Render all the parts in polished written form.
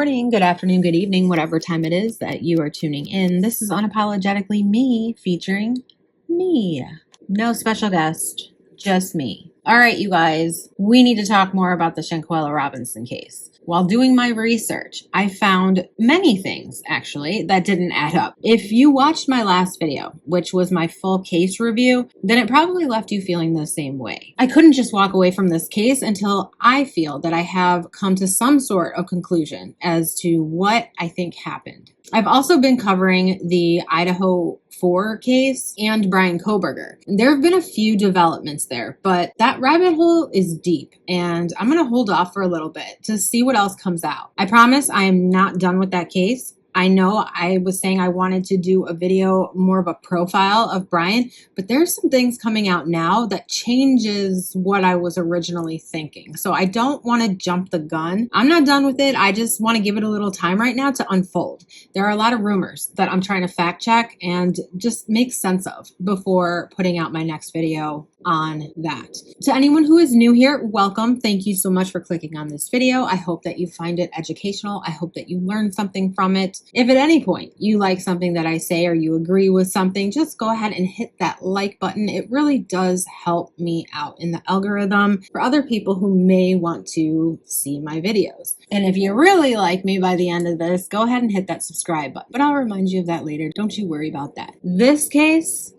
morning, good afternoon, good evening, whatever time it is that you are tuning in. This is Unapologetically Me featuring me. No special guest, just me. All right, you guys, we need to talk more about the SHANQUELLA Robinson case. While doing my research, I found many things, actually, that didn't add up. If you watched my last video, which was my full case review, then it probably left you feeling the same way. I couldn't just walk away from this case until I feel that I have come to some sort of conclusion as to what I think happened. I've also been covering the Idaho 4 case and Bryan Kohberger. There have been a few developments there, but that rabbit hole is deep, and I'm going to hold off for a little bit to see what else comes out. I promise I am not done with that case. I know I was saying I wanted to do a video, more of a profile of Bryan, but there's some things coming out now that changes what I was originally thinking. So I don't want to jump the gun. I'm not done with it. I just want to give it a little time right now to unfold. There are a lot of rumors that I'm trying to fact check and just make sense of before putting out my next video on that. To anyone who is new here, welcome. Thank you so much for clicking on this video. I hope that you find it educational. I hope that you learn something from it. If at any point you like something that I say or you agree with something, just go ahead and hit that like button. It really does help me out in the algorithm for other people who may want to see my videos. And if you really like me by the end of this, go ahead and hit that subscribe button. But I'll remind you of that later. Don't you worry about that. This case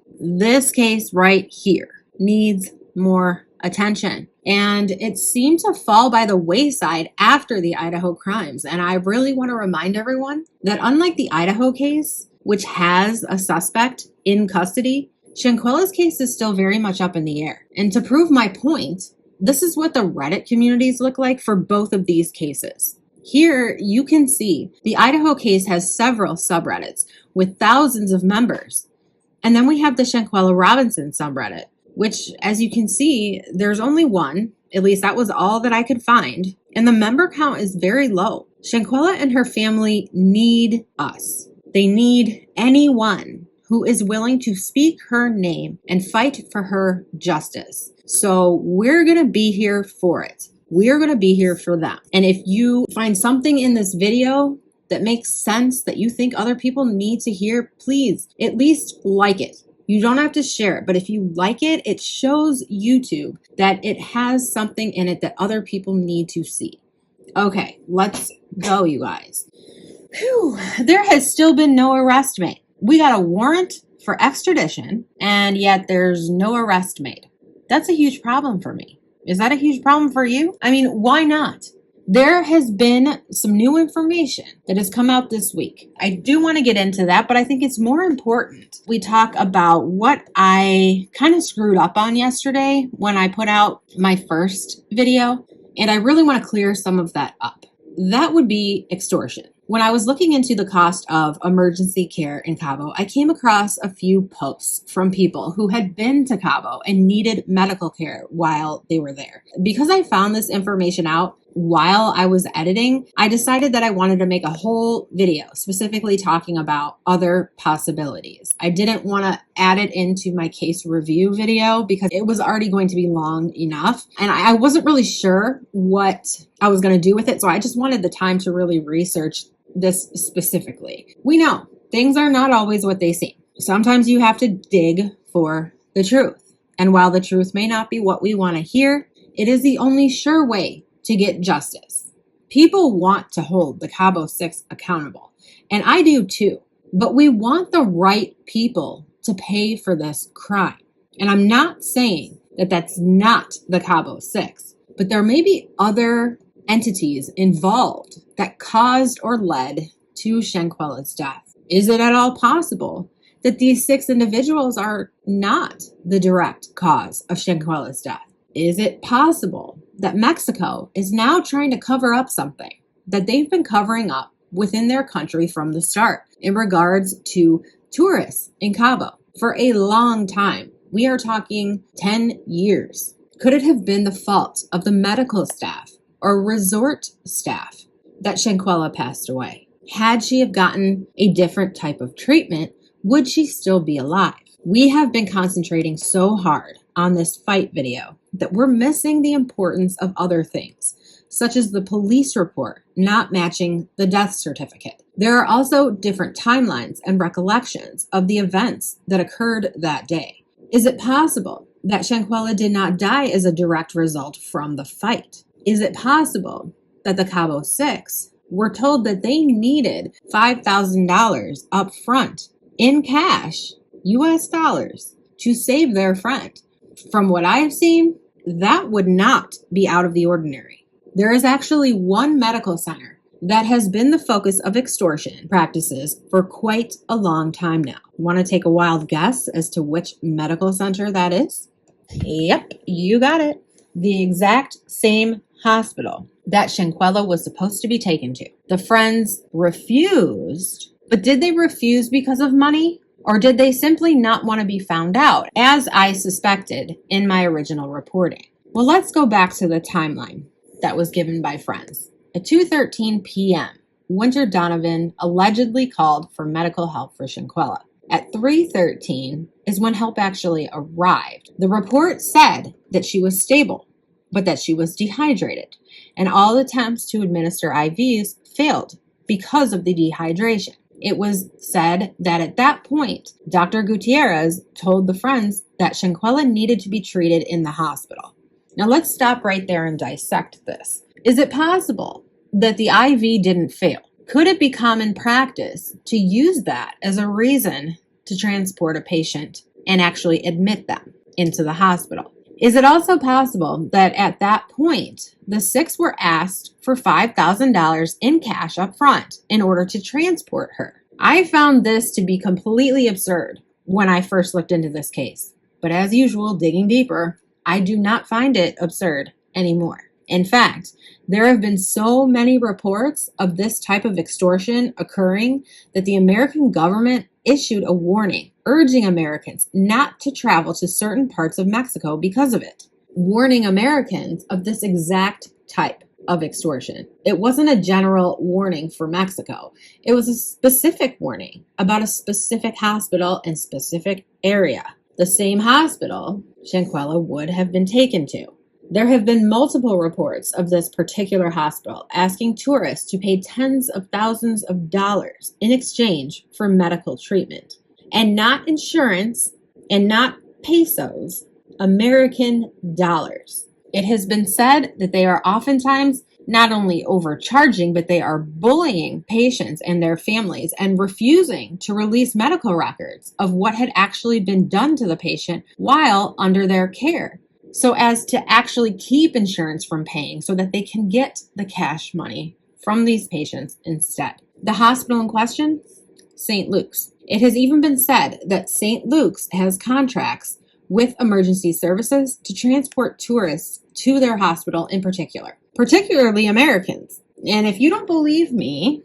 right here needs more attention. And it seemed to fall by the wayside after the Idaho crimes. And I really want to remind everyone that unlike the Idaho case, which has a suspect in custody, SHANQUELLA's case is still very much up in the air. And to prove my point, this is what the Reddit communities look like for both of these cases. Here you can see the Idaho case has several subreddits with thousands of members. And then we have the SHANQUELLA Robinson subreddit, which, as you can see, there's only one. At least that was all that I could find. And the member count is very low. SHANQUELLA and her family need us. They need anyone who is willing to speak her name and fight for her justice. So we're going to be here for it. We're going to be here for them. And if you find something in this video that makes sense, that you think other people need to hear, please at least like it. You don't have to share it, but if you like it, it shows YouTube that it has something in it that other people need to see. Okay, let's go, you guys. Whew, there has still been no arrest made. We got a warrant for extradition, and yet there's no arrest made. That's a huge problem for me. Is that a huge problem for you? I mean, why not? There has been some new information that has come out this week. I do want to get into that, but I think it's more important we talk about what I kind of screwed up on yesterday when I put out my first video, and I really want to clear some of that up. That would be extortion. When I was looking into the cost of emergency care in Cabo, I came across a few posts from people who had been to Cabo and needed medical care while they were there. Because I found this information out while I was editing, I decided that I wanted to make a whole video specifically talking about other possibilities. I didn't want to add it into my case review video because it was already going to be long enough. And I wasn't really sure what I was going to do with it. So I just wanted the time to really research this specifically. We know things are not always what they seem. Sometimes you have to dig for the truth. And while the truth may not be what we want to hear, it is the only sure way to get justice. People want to hold the Cabo 6 accountable, and I do too, but we want the right people to pay for this crime. And I'm not saying that that's not the Cabo 6, but there may be other entities involved that caused or led to SHANQUELLA's death. Is it at all possible that these 6 individuals are not the direct cause of SHANQUELLA's death? Is it possible that Mexico is now trying to cover up something that they've been covering up within their country from the start in regards to tourists in Cabo for a long time? We are talking 10 years. Could it have been the fault of the medical staff or resort staff that SHANQUELLA passed away? Had she have gotten a different type of treatment, would she still be alive? We have been concentrating so hard on this fight video that we're missing the importance of other things. such as the police report not matching the death certificate. There are also different timelines and recollections of the events that occurred that day. Is it possible that Shanquella did not die as a direct result from the fight? Is it possible that the Cabo Six were told that they needed $5,000 up front in cash, US dollars, to save their friend? From what I have seen, that would not be out of the ordinary. There is actually one medical center that has been the focus of extortion practices for quite a long time now. Want to take a wild guess as to which medical center that is? Yep, you got it. The exact same hospital that Shanquella was supposed to be taken to. The friends refused, but did they refuse because of money? Or did they simply not want to be found out, as I suspected in my original reporting? Well, let's go back to the timeline that was given by friends. At 2:13 p.m., Winter Donovan allegedly called for medical help for Shanquella. At 3:13 is when help actually arrived. The report said that she was stable, but that she was dehydrated, and all attempts to administer IVs failed because of the dehydration. It was said that at that point, Dr. Gutierrez told the friends that Shanquella needed to be treated in the hospital. Now let's stop right there and dissect this. Is it possible that the IV didn't fail? Could it be common practice to use that as a reason to transport a patient and actually admit them into the hospital? Is it also possible that at that point, the six were asked for $5,000 in cash up front in order to transport her? I found this to be completely absurd when I first looked into this case. But as usual, digging deeper, I do not find it absurd anymore. In fact, there have been so many reports of this type of extortion occurring that the American government issued a warning urging Americans not to travel to certain parts of Mexico because of it, warning Americans of this exact type of extortion. It wasn't a general warning for Mexico. It was a specific warning about a specific hospital and specific area, the same hospital Shanquella would have been taken to. There have been multiple reports of this particular hospital asking tourists to pay tens of thousands of dollars in exchange for medical treatment. And not insurance and not pesos, American dollars. It has been said that they are oftentimes not only overcharging, but they are bullying patients and their families and refusing to release medical records of what had actually been done to the patient while under their care, so as to actually keep insurance from paying so that they can get the cash money from these patients instead. The hospital in question, St. Luke's. It has even been said that St. Luke's has contracts with emergency services to transport tourists to their hospital in particular, particularly Americans. And if you don't believe me,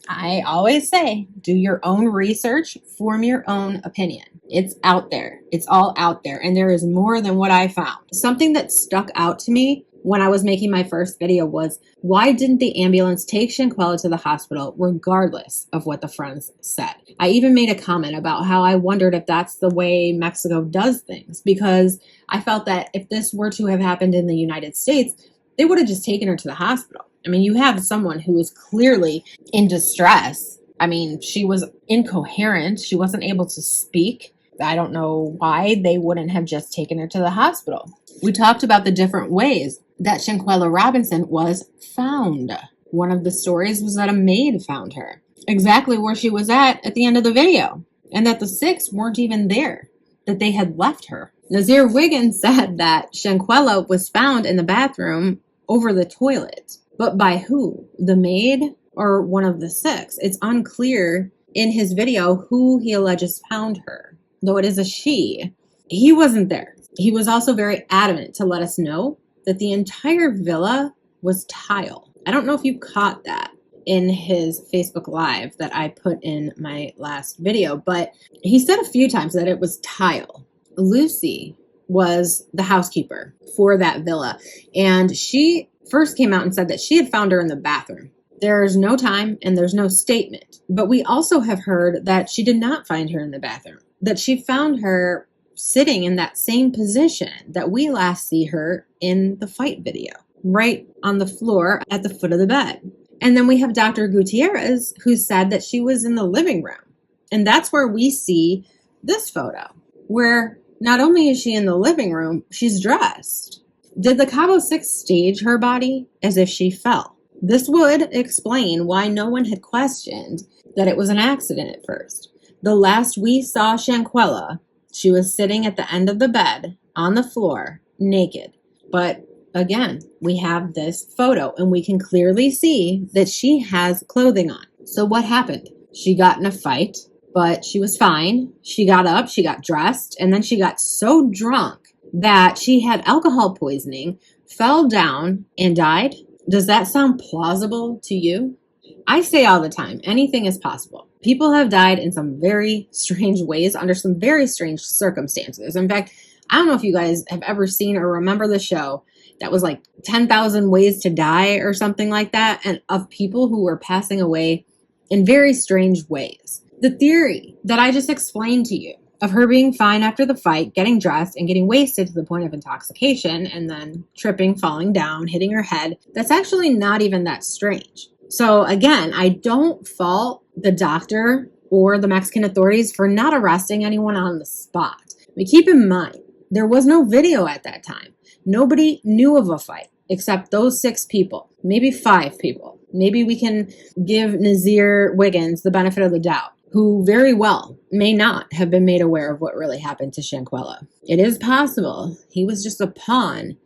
I always say, do your own research, form your own opinion. It's out there. It's all out there. And there is more than what I found. Something that stuck out to me when I was making my first video was, why didn't the ambulance take Shanquella to the hospital regardless of what the friends said? I even made a comment about how I wondered if that's the way Mexico does things, because I felt that if this were to have happened in the United States, they would have just taken her to the hospital. I mean, you have someone who is clearly in distress. I mean, she was incoherent. She wasn't able to speak. I don't know why they wouldn't have just taken her to the hospital. We talked about the different ways that Shanquella Robinson was found. One of the stories was that a maid found her exactly where she was at the end of the video, and that the six weren't even there, that they had left her. Nazir Wiggins said that Shanquella was found in the bathroom over the toilet. But by who? The maid or one of the six? It's unclear in his video who he alleges found her, though it is a she. He wasn't there. He was also very adamant to let us know that the entire villa was tile. I don't know if you caught that in his Facebook Live that I put in my last video, but he said a few times that it was tile. Lucy was the housekeeper for that villa, and she first came out and said that she had found her in the bathroom. There's no time and there's no statement, but we also have heard that she did not find her in the bathroom, that she found her sitting in that same position that we last see her in the fight video. right on the floor at the foot of the bed. And then we have Dr. Gutierrez, who said that she was in the living room. And that's where we see this photo, where not only is she in the living room, she's dressed. Did the Cabo 6 stage her body as if she fell? This would explain why no one had questioned that it was an accident at first. The last we saw Shanquella, she was sitting at the end of the bed on the floor, naked. But again, we have this photo and we can clearly see that she has clothing on. So what happened? She got in a fight, but she was fine. She got up, she got dressed, and then she got so drunk that she had alcohol poisoning, fell down, and died. Does that sound plausible to you? I say all the time, anything is possible. People have died in some very strange ways under some very strange circumstances. In fact, I don't know if you guys have ever seen or remember the show that was like 10,000 Ways to Die or something like that, and of people who were passing away in very strange ways. The theory that I just explained to you of her being fine after the fight, getting dressed, and getting wasted to the point of intoxication, and then tripping, falling down, hitting her head, that's actually not even that strange. So again, I don't fault the doctor or the Mexican authorities for not arresting anyone on the spot. But keep in mind, there was no video at that time. Nobody knew of a fight except those 6 people, maybe 5 people. Maybe we can give Nazir Wiggins the benefit of the doubt, who very well may not have been made aware of what really happened to Shanquella. It is possible he was just a pawn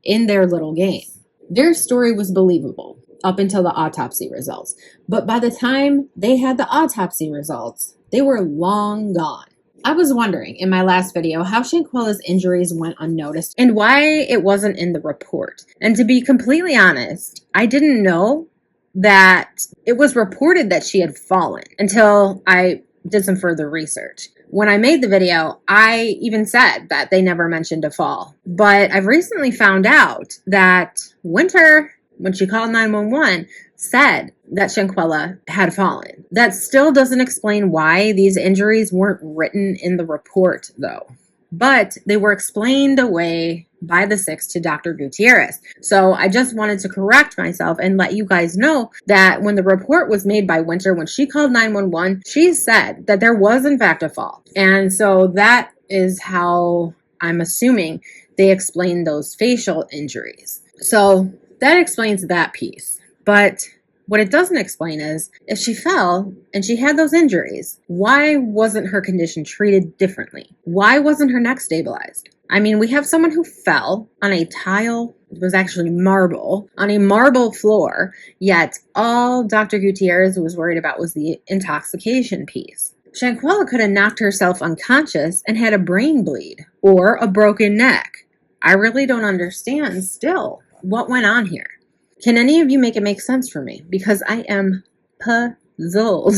in their little game. Their story was believable up until the autopsy results. But by the time they had the autopsy results, they were long gone. I was wondering in my last video how Shanquella's injuries went unnoticed and why it wasn't in the report. And to be completely honest, I didn't know that it was reported that she had fallen until I did some further research. When I made the video, I even said that they never mentioned a fall. But I've recently found out that Winter, when she called 911, said that Shanquella had fallen. That still doesn't explain why these injuries weren't written in the report, though. But they were explained away by the 6 to Dr. Gutierrez. So I just wanted to correct myself and let you guys know that when the report was made by Winter, when she called 911, she said that there was in fact a fall. And so that is how I'm assuming they explained those facial injuries. So that explains that piece. But what it doesn't explain is, if she fell and she had those injuries, why wasn't her condition treated differently? Why wasn't her neck stabilized? I mean, we have someone who fell on a tile, it was actually marble, on a marble floor, yet all Dr. Gutierrez was worried about was the intoxication piece. Shanquella could have knocked herself unconscious and had a brain bleed or a broken neck. I really don't understand still what went on here. Can any of you make it make sense for me? Because I am puzzled.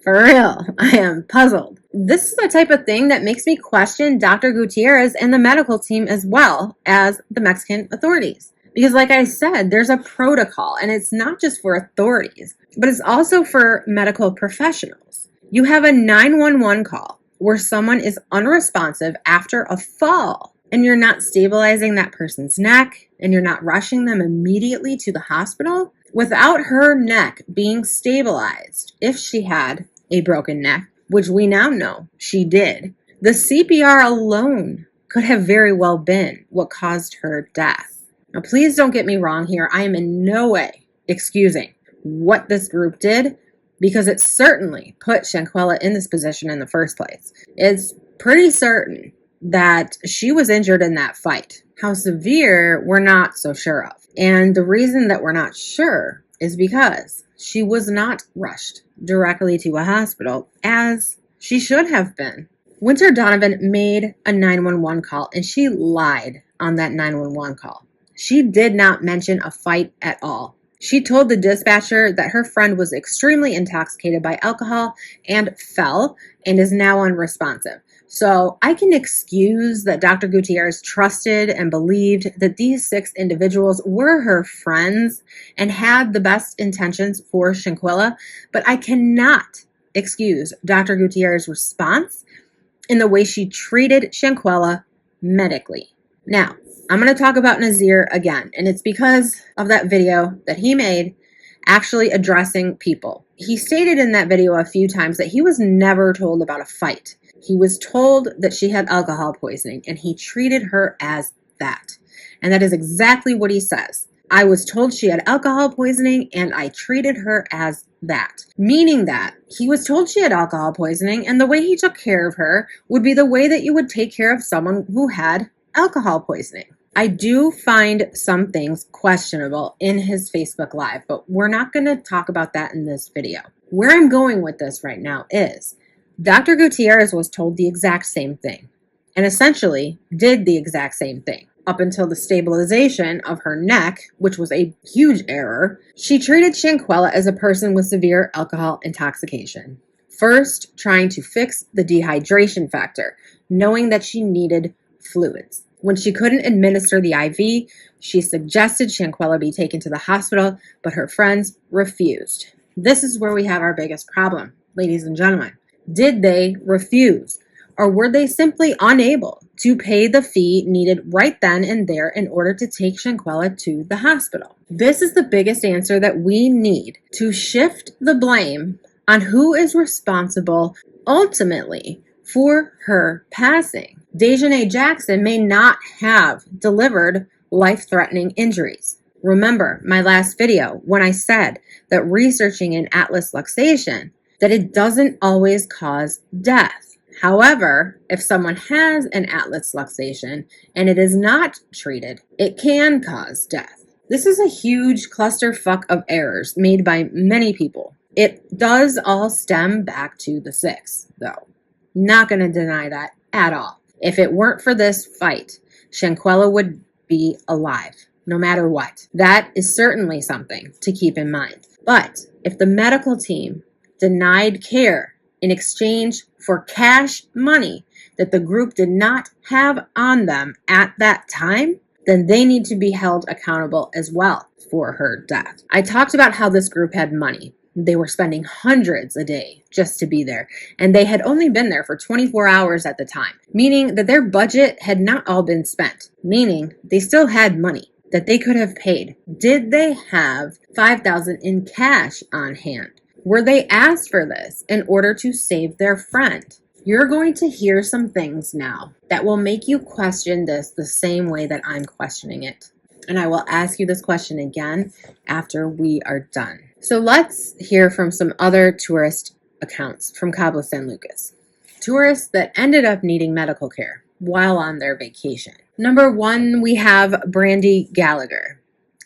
For real, I am puzzled. This is the type of thing that makes me question Dr. Gutierrez and the medical team as well as the Mexican authorities. Because like I said, there's a protocol, and it's not just for authorities, but it's also for medical professionals. You have a 911 call where someone is unresponsive after a fall, and you're not stabilizing that person's neck, and you're not rushing them immediately to the hospital without her neck being stabilized if she had a broken neck, which we now know she did. The CPR alone could have very well been what caused her death. Now, please don't get me wrong here. I am in no way excusing what this group did, because it certainly put Shanquella in this position in the first place. It's pretty certain that she was injured in that fight. How severe, we're not so sure of. And the reason that we're not sure is because she was not rushed directly to a hospital as she should have been. Winter Donovan made a 911 call, and she lied on that 911 call. She did not mention a fight at all. She told the dispatcher that her friend was extremely intoxicated by alcohol and fell and is now unresponsive. So I can excuse that Dr. Gutierrez trusted and believed that these 6 individuals were her friends and had the best intentions for Shanquella, but I cannot excuse Dr. Gutierrez's response in the way she treated Shanquella medically. Now, I'm going to talk about Nazir again, and it's because of that video that he made actually addressing people. He stated in that video a few times that he was never told about a fight. He was told that she had alcohol poisoning, and he treated her as that. And that is exactly what he says. I was told she had alcohol poisoning, and I treated her as that. Meaning that he was told she had alcohol poisoning, and the way he took care of her would be the way that you would take care of someone who had alcohol poisoning. I do find some things questionable in his Facebook Live, but we're not going to talk about that in this video. Where I'm going with this right now is Dr. Gutierrez was told the exact same thing and essentially did the exact same thing. Up until the stabilization of her neck, which was a huge error, she treated Shanquella as a person with severe alcohol intoxication. First, trying to fix the dehydration factor, knowing that she needed fluids. When she couldn't administer the IV, she suggested Shanquella be taken to the hospital, but her friends refused. This is where we have our biggest problem, ladies and gentlemen. Did they refuse? Or were they simply unable to pay the fee needed right then and there in order to take Shanquella to the hospital? This is the biggest answer that we need to shift the blame on who is responsible ultimately for her passing. Dejanay Jackson may not have delivered life-threatening injuries. Remember my last video when I said that researching an atlas luxation, that it doesn't always cause death. However, if someone has an atlas luxation and it is not treated, it can cause death. This is a huge clusterfuck of errors made by many people. It does all stem back to the 6, though. Not going to deny that at all. If it weren't for this fight, Shanquella would be alive, no matter what. That is certainly something to keep in mind. But if the medical team denied care in exchange for cash money that the group did not have on them at that time, then they need to be held accountable as well for her death. I talked about how this group had money. They were spending hundreds a day just to be there, and they had only been there for 24 hours at the time, meaning that their budget had not all been spent, meaning they still had money that they could have paid. Did they have $5,000 in cash on hand? Were they asked for this in order to save their friend? You're going to hear some things now that will make you question this the same way that I'm questioning it. And I will ask you this question again after we are done. So let's hear from some other tourist accounts from Cabo San Lucas. Tourists that ended up needing medical care while on their vacation. Number 1, we have Brandy Gallagher.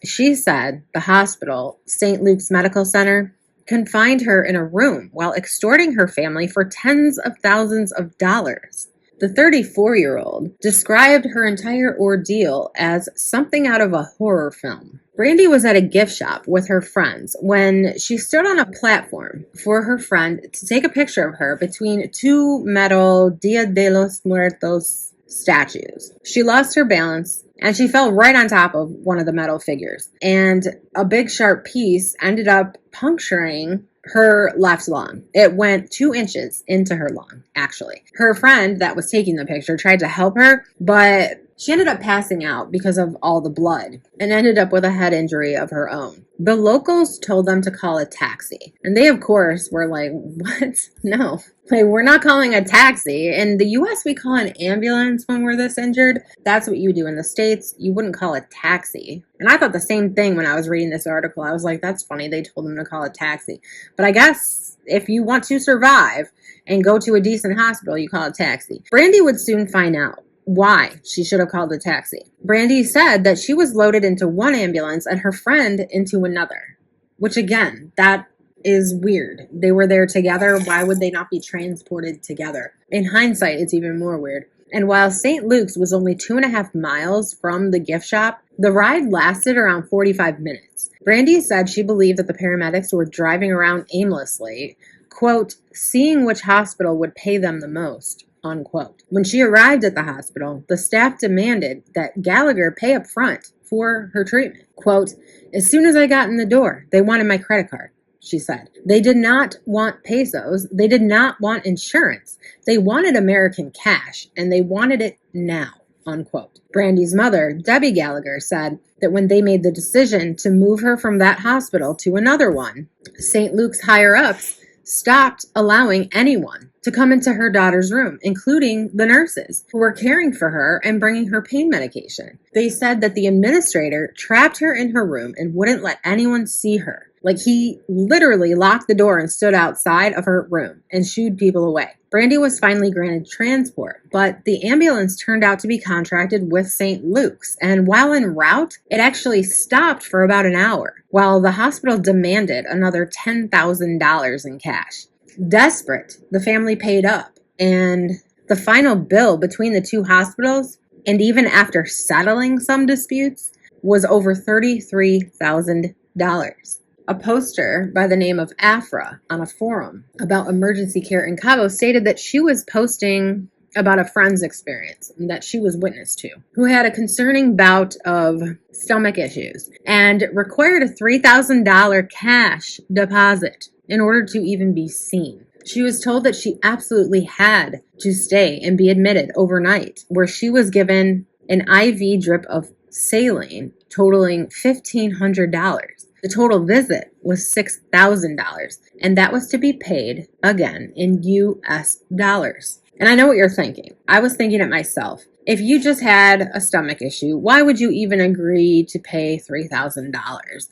She said the hospital, St. Luke's Medical Center, confined her in a room while extorting her family for tens of thousands of dollars. The 34-year-old described her entire ordeal as something out of a horror film. Brandy was at a gift shop with her friends when she stood on a platform for her friend to take a picture of her between 2 metal Dia de los Muertos statues. She lost her balance and she fell right on top of one of the metal figures. And a big sharp piece ended up puncturing her left lung. It went 2 inches into her lung, actually. Her friend that was taking the picture tried to help her, but she ended up passing out because of all the blood and ended up with a head injury of her own. The locals told them to call a taxi. And they, of course, were like, what? No. Like, we're not calling a taxi. In the US, we call an ambulance when we're this injured. That's what you do in the States. You wouldn't call a taxi. And I thought the same thing when I was reading this article. I was like, that's funny. They told them to call a taxi. But I guess if you want to survive and go to a decent hospital, you call a taxi. Brandy would soon find out why she should have called a taxi. Brandy said that she was loaded into one ambulance and her friend into another, which again, that is weird. They were there together. Why would they not be transported together? In hindsight, it's even more weird. And while St. Luke's was only 2.5 miles from the gift shop, the ride lasted around 45 minutes. Brandy said she believed that the paramedics were driving around aimlessly, quote, seeing which hospital would pay them the most, unquote. When she arrived at the hospital, the staff demanded that Gallagher pay up front for her treatment. Quote, as soon as I got in the door, they wanted my credit card, she said. They did not want pesos. They did not want insurance. They wanted American cash, and they wanted it now. unquote. Brandy's mother, Debbie Gallagher, said that when they made the decision to move her from that hospital to another one, St. Luke's higher-ups stopped allowing anyone to come into her daughter's room, including the nurses who were caring for her and bringing her pain medication. They said that the administrator trapped her in her room and wouldn't let anyone see her. Like, he literally locked the door and stood outside of her room and shooed people away. Brandy was finally granted transport, but the ambulance turned out to be contracted with St. Luke's, and while en route, it actually stopped for about an hour, while the hospital demanded another $10,000 in cash. Desperate, the family paid up, and the final bill between the two hospitals, and even after settling some disputes, was over $33,000. A poster by the name of Afra on a forum about emergency care in Cabo stated that she was posting about a friend's experience that she was witness to, who had a concerning bout of stomach issues and required a $3,000 cash deposit in order to even be seen. She was told that she absolutely had to stay and be admitted overnight, where she was given an IV drip of saline totaling $1,500. The total visit was $6,000, and that was to be paid, again, in US dollars. And I know what you're thinking. I was thinking it myself. If you just had a stomach issue, why would you even agree to pay $3,000?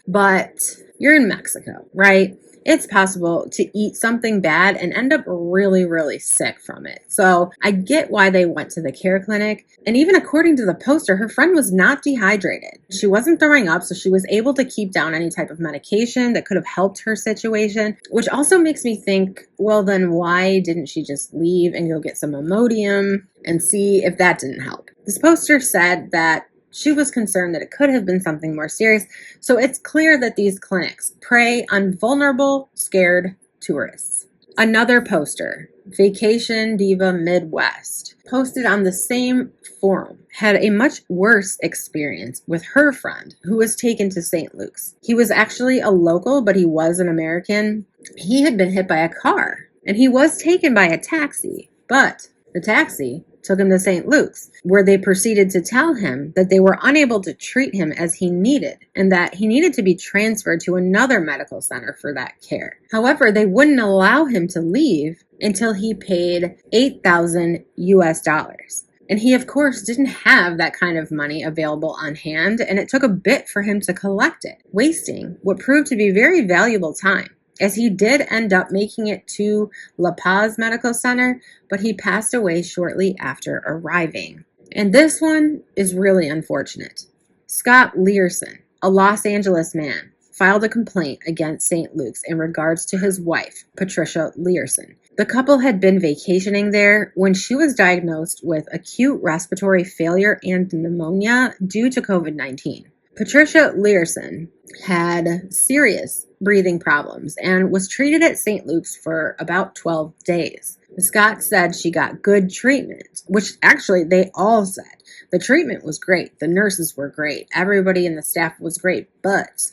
But you're in Mexico, right? It's possible to eat something bad and end up really, really sick from it. So I get why they went to the care clinic. And even according to the poster, her friend was not dehydrated. She wasn't throwing up, so she was able to keep down any type of medication that could have helped her situation, which also makes me think, well, then why didn't she just leave and go get some Imodium and see if that didn't help? This poster said that she was concerned that it could have been something more serious, so it's clear that these clinics prey on vulnerable, scared tourists. Another poster, Vacation Diva Midwest, posted on the same forum, had a much worse experience with her friend who was taken to St. Luke's. He was actually a local, but he was an American. He had been hit by a car, and he was taken by a taxi, but the taxi took him to St. Luke's, where they proceeded to tell him that they were unable to treat him as he needed and that he needed to be transferred to another medical center for that care. However, they wouldn't allow him to leave until he paid $8,000 US. And he, of course, didn't have that kind of money available on hand, and it took a bit for him to collect it, wasting what proved to be very valuable time, as he did end up making it to La Paz Medical Center, but he passed away shortly after arriving. And this one is really unfortunate. Scott Learson, a Los Angeles man, filed a complaint against St. Luke's in regards to his wife, Patricia Learson. The couple had been vacationing there when she was diagnosed with acute respiratory failure and pneumonia due to COVID-19. Patricia Learson had serious breathing problems and was treated at St. Luke's for about 12 days. Scott said she got good treatment, which actually they all said. The treatment was great. The nurses were great. Everybody in the staff was great, but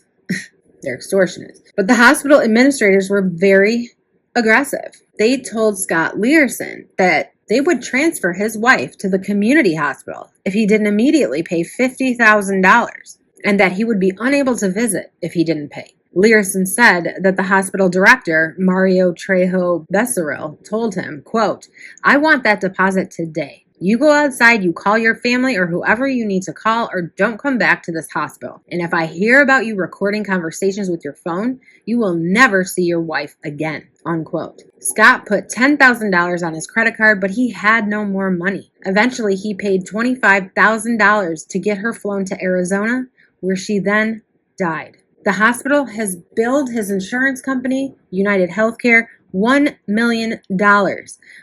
they're extortionists. But the hospital administrators were very aggressive. They told Scott Learson that they would transfer his wife to the community hospital if he didn't immediately pay $50,000, and that he would be unable to visit if he didn't pay. Learson said that the hospital director, Mario Trejo Becerril, told him, quote, "I want that deposit today. You go outside, you call your family or whoever you need to call, or don't come back to this hospital. And if I hear about you recording conversations with your phone, you will never see your wife again," unquote. Scott put $10,000 on his credit card, but he had no more money. Eventually, he paid $25,000 to get her flown to Arizona, where she then died. The hospital has billed his insurance company, United Healthcare, $1 million,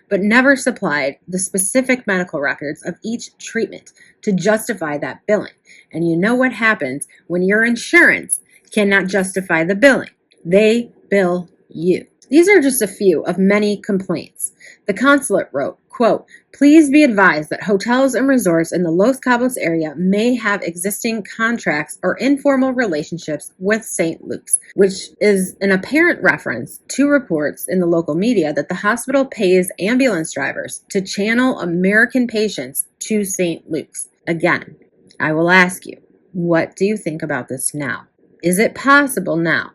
but never supplied the specific medical records of each treatment to justify that billing. And you know what happens when your insurance cannot justify the billing? They bill you. These are just a few of many complaints. The consulate wrote, quote, please be advised that hotels and resorts in the Los Cabos area may have existing contracts or informal relationships with St. Luke's, which is an apparent reference to reports in the local media that the hospital pays ambulance drivers to channel American patients to St. Luke's. Again, I will ask you, what do you think about this now? Is it possible now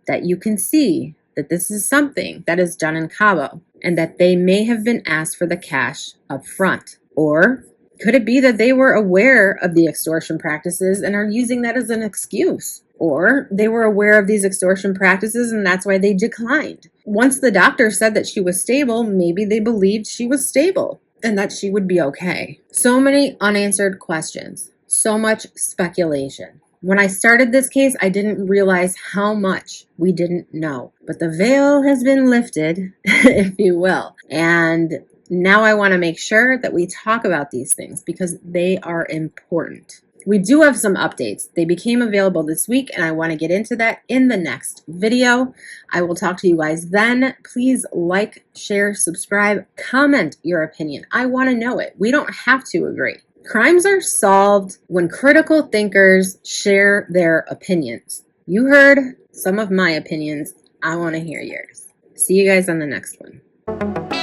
that you can see that this is something that is done in Cabo and that they may have been asked for the cash up front? Or could it be that they were aware of the extortion practices and are using that as an excuse? Or they were aware of these extortion practices and that's why they declined. Once the doctor said that she was stable, maybe they believed she was stable and that she would be okay. So many unanswered questions, so much speculation. When I started this case, I didn't realize how much we didn't know. But the veil has been lifted, if you will. And now I want to make sure that we talk about these things because they are important. We do have some updates. They became available this week, and I want to get into that in the next video. I will talk to you guys then. Please like, share, subscribe, comment your opinion. I want to know it. We don't have to agree. Crimes are solved when critical thinkers share their opinions. You heard some of my opinions. I want to hear yours. See you guys on the next one.